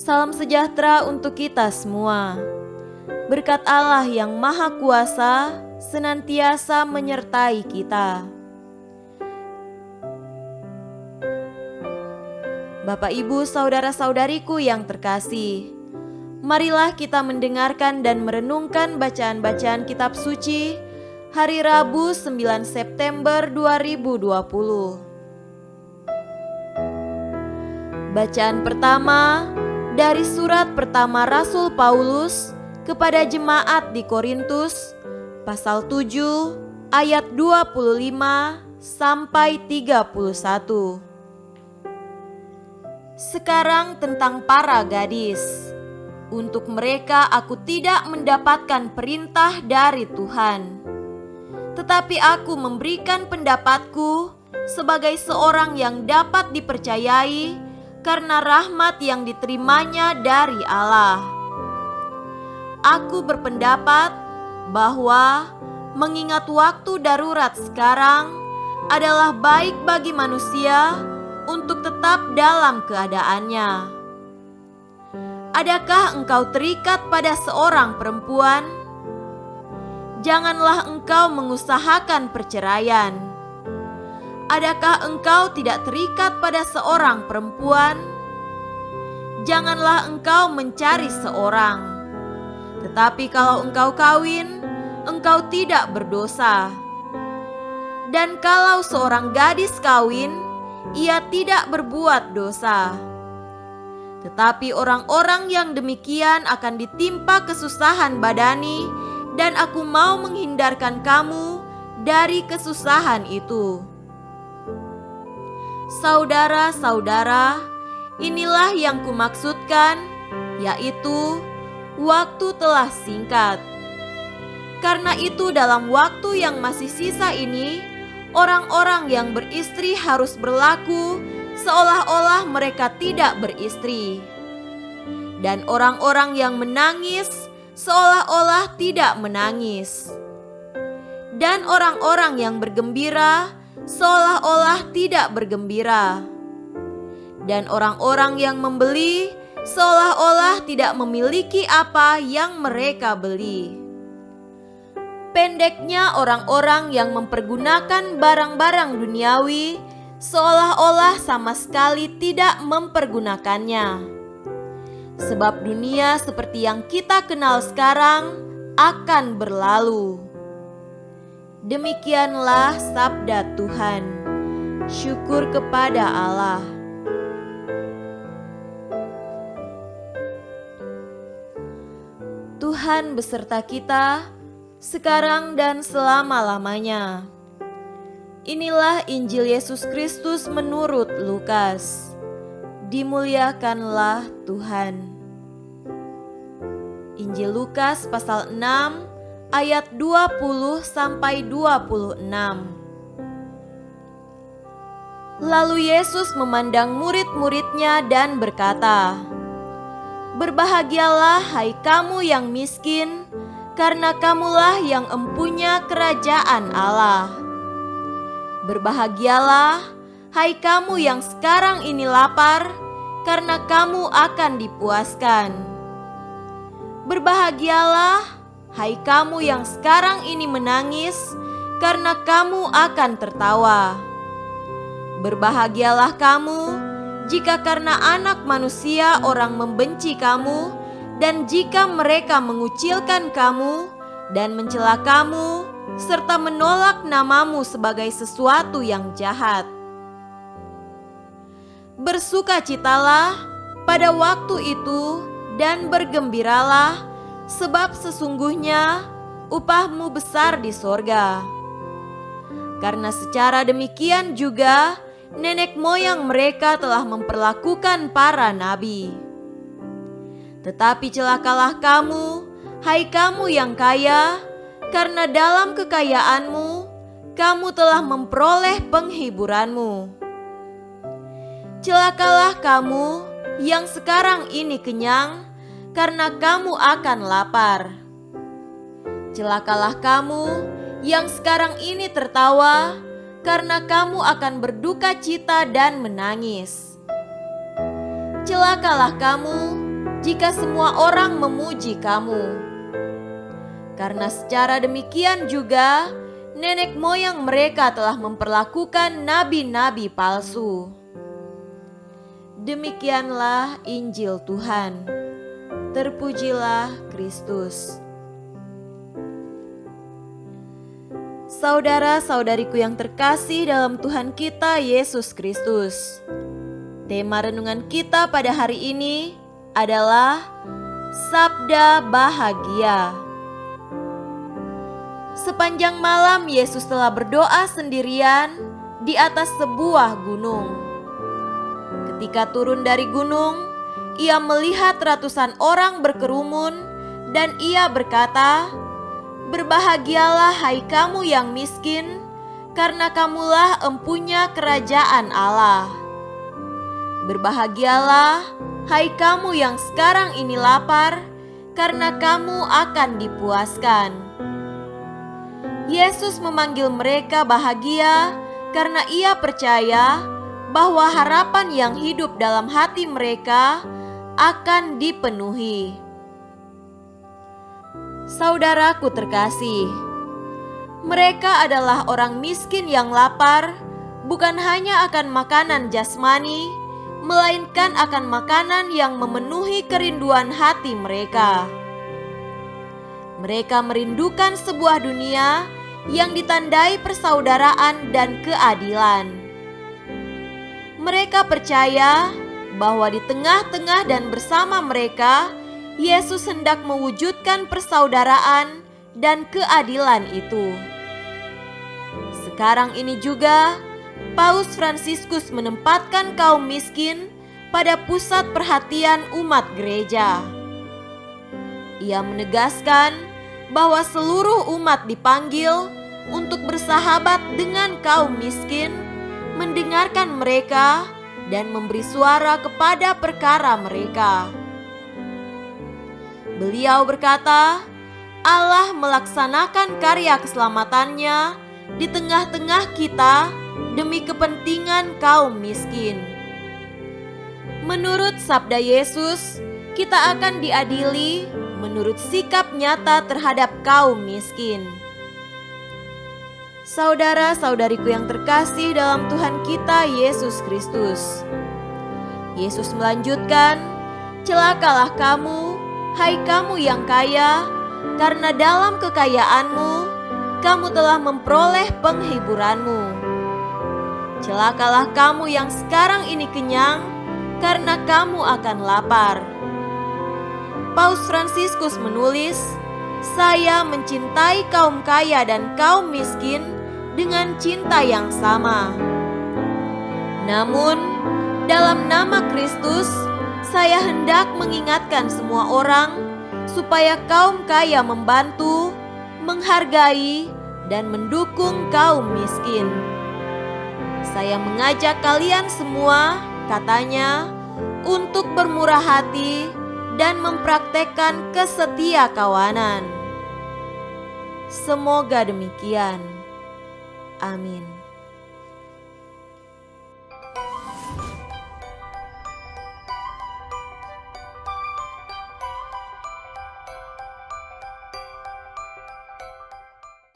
Salam sejahtera untuk kita semua. Berkat Allah yang Maha Kuasa senantiasa menyertai kita. Bapak, Ibu, saudara-saudariku yang terkasih, marilah kita mendengarkan dan merenungkan bacaan-bacaan kitab suci hari Rabu 9 September 2020. Bacaan pertama dari surat pertama Rasul Paulus kepada jemaat di Korintus, pasal 7 ayat 25 sampai 31. Sekarang tentang para gadis. Untuk mereka aku tidak mendapatkan perintah dari Tuhan, tetapi aku memberikan pendapatku sebagai seorang yang dapat dipercayai karena rahmat yang diterimanya dari Allah. Aku berpendapat bahwa mengingat waktu darurat sekarang adalah baik bagi manusia untuk tetap dalam keadaannya. Adakah engkau terikat pada seorang perempuan? Janganlah engkau mengusahakan perceraian. Adakah engkau tidak terikat pada seorang perempuan? Janganlah engkau mencari seorang. Tetapi kalau engkau kawin, engkau tidak berdosa. Dan kalau seorang gadis kawin, ia tidak berbuat dosa. Tetapi orang-orang yang demikian akan ditimpa kesusahan badani, dan aku mau menghindarkan kamu dari kesusahan itu. Saudara-saudara, inilah yang kumaksudkan, yaitu waktu telah singkat. Karena itu dalam waktu yang masih sisa ini, orang-orang yang beristri harus berlaku seolah-olah mereka tidak beristri. Dan orang-orang yang menangis seolah-olah tidak menangis. Dan orang-orang yang bergembira seolah-olah tidak bergembira. Dan orang-orang yang membeli seolah-olah tidak memiliki apa yang mereka beli. Pendeknya, orang-orang yang mempergunakan barang-barang duniawi seolah-olah sama sekali tidak mempergunakannya. Sebab dunia seperti yang kita kenal sekarang akan berlalu. Demikianlah sabda Tuhan. Syukur kepada Allah. Tuhan beserta kita sekarang dan selama-lamanya. Inilah Injil Yesus Kristus menurut Lukas. Dimuliakanlah Tuhan. Injil Lukas pasal 6 ayat 20 sampai 26. Lalu Yesus memandang murid-muridnya dan berkata, "Berbahagialah hai kamu yang miskin, karena kamulah yang empunya kerajaan Allah. Berbahagialah, hai kamu yang sekarang ini lapar, karena kamu akan dipuaskan. Berbahagialah, hai kamu yang sekarang ini menangis, karena kamu akan tertawa. Berbahagialah kamu, jika karena Anak Manusia orang membenci kamu, dan jika mereka mengucilkan kamu dan mencela kamu, serta menolak namamu sebagai sesuatu yang jahat. Bersukacitalah pada waktu itu dan bergembiralah, sebab sesungguhnya upahmu besar di sorga. Karena secara demikian juga nenek moyang mereka telah memperlakukan para nabi. Tetapi celakalah kamu, hai kamu yang kaya, karena dalam kekayaanmu kamu telah memperoleh penghiburanmu. Celakalah kamu yang sekarang ini kenyang, karena kamu akan lapar. Celakalah kamu yang sekarang ini tertawa, karena kamu akan berduka cita dan menangis. Celakalah kamu jika semua orang memuji kamu. Karena secara demikian juga nenek moyang mereka telah memperlakukan nabi-nabi palsu. Demikianlah Injil Tuhan. Terpujilah Kristus. Saudara-saudariku yang terkasih dalam Tuhan kita Yesus Kristus, tema renungan kita pada hari ini adalah Sabda Bahagia. Sepanjang malam Yesus telah berdoa sendirian di atas sebuah gunung. Ketika turun dari gunung, ia melihat ratusan orang berkerumun dan ia berkata, "Berbahagialah hai kamu yang miskin, karena kamulah empunya kerajaan Allah. Berbahagialah hai kamu yang sekarang ini lapar, karena kamu akan dipuaskan." Yesus memanggil mereka bahagia karena ia percaya bahwa harapan yang hidup dalam hati mereka akan dipenuhi. Saudaraku terkasih, mereka adalah orang miskin yang lapar, bukan hanya akan makanan jasmani, melainkan akan makanan yang memenuhi kerinduan hati mereka. Mereka merindukan sebuah dunia yang ditandai persaudaraan dan keadilan. Mereka percaya bahwa di tengah-tengah dan bersama mereka, Yesus hendak mewujudkan persaudaraan dan keadilan itu. Sekarang ini juga, Paus Fransiskus menempatkan kaum miskin pada pusat perhatian umat gereja. Ia menegaskan bahwa seluruh umat dipanggil untuk bersahabat dengan kaum miskin, mendengarkan mereka, dan memberi suara kepada perkara mereka. Beliau berkata, Allah melaksanakan karya keselamatannya di tengah-tengah kita demi kepentingan kaum miskin. Menurut sabda Yesus, kita akan diadili menurut sikap nyata terhadap kaum miskin. Saudara-saudariku yang terkasih dalam Tuhan kita Yesus Kristus, Yesus melanjutkan, "Celakalah kamu, hai kamu yang kaya, karena dalam kekayaanmu kamu telah memperoleh penghiburanmu. Celakalah kamu yang sekarang ini kenyang, karena kamu akan lapar." Paus Fransiskus menulis, "Saya mencintai kaum kaya dan kaum miskin dengan cinta yang sama. Namun, dalam nama Kristus, saya hendak mengingatkan semua orang supaya kaum kaya membantu, menghargai, dan mendukung kaum miskin. Saya mengajak kalian semua," katanya, "untuk bermurah hati dan mempraktekkan kesetiakawanan." Semoga demikian. Amin.